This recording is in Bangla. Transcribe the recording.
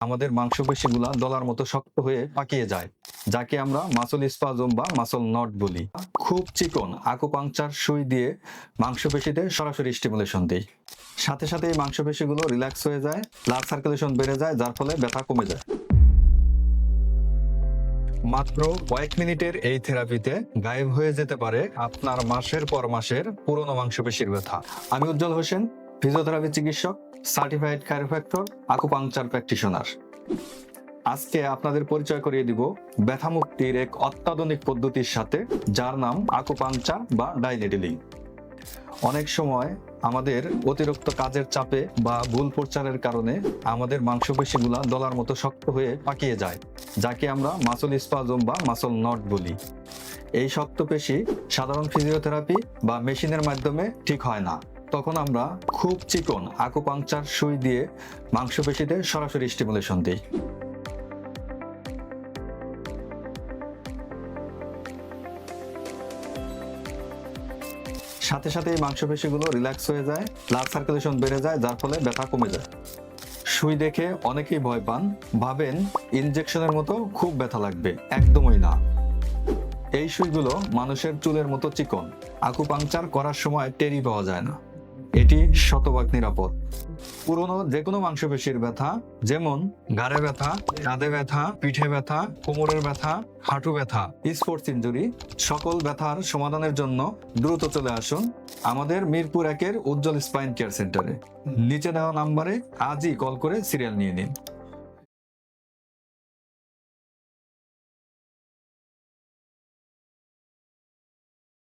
আমাদের মাংসপেশিগুলা দলার মতো শক্ত হয়ে পাকিয়ে যায়, যাকে আমরা মাসল স্পাজম বা মাসল নট বলি। খুব চিকন আকুপাংচার সুই দিয়ে মাংসপেশিতে সরাসরি স্টিমুলেশন দিই। সাথে সাথে এই মাংসপেশিগুলো রিল্যাক্স হয়ে যায়, ব্লাড সার্কুলেশন বেড়ে যায়, যার ফলে ব্যথা কমে যায়। মাত্র কয়েক মিনিটের এই থেরাপিতে গায়েব হয়ে যেতে পারে আপনার মাসের পর মাসের পুরনো মাংসপেশির ব্যথা। আমি উজ্জ্বল হোসেন, ফিজিওথেরাপি চিকিৎসক, সার্টিফাইড কাইরোপ্র্যাক্টর, আকুপাংচার প্র্যাকটিশনার। আজকে আপনাদের পরিচয় করিয়ে দিব ব্যথা মুক্তির এক অত্যাধুনিক পদ্ধতির সাথে, যার নাম আকুপাংচার বা ডাইনেডলিং। অনেক সময় আমাদের অতিরিক্ত কাজের চাপে বা ভুল প্রচারের কারণে আমাদের মাংসপেশিগুলা দলার মতো শক্ত হয়ে পাকিয়ে যায়, যাকে আমরা মাসল স্পাজম বা মাসল নট বলি। এই শক্ত পেশি সাধারণ ফিজিওথেরাপি বা মেশিনের মাধ্যমে ঠিক হয় না। তখন আমরা খুব চিকন আকুপাংচার সুই দিয়ে মাংসপেশিতে সরাসরি স্টিমুলেশন দিই। সাথে সাথে এই মাংসপেশিগুলো রিল্যাক্স হয়ে যায়, ব্লাড সার্কুলেশন বেড়ে যায়, যার ফলে ব্যথা কমে যায়। সুই দেখে অনেকেই ভয় পান, ভাবেন ইনজেকশনের মতো খুব ব্যথা লাগবে। একদমই না। এই সুইগুলো মানুষের চুলের মতো চিকন। আকুপাংচার করার সময় টেরি পাওয়া যায় না। এটি শতভাগ নিরাপদ। পুরনো যে কোনো মাংসপেশির ব্যথা, যেমন ঘাড়ে ব্যথা, কাঁধে ব্যথা, পিঠে ব্যথা, কোমরের ব্যথা, হাঁটু ব্যথা, স্পোর্টস ইনজুরি, সকল ব্যথার সমাধানের জন্য দ্রুত চলে আসুন আমাদের মিরপুর 1-এর উজ্জ্বল স্পাইন কেয়ার সেন্টারে। নিচে দেওয়া নাম্বারে আজই কল করে সিরিয়াল নিয়ে নিন।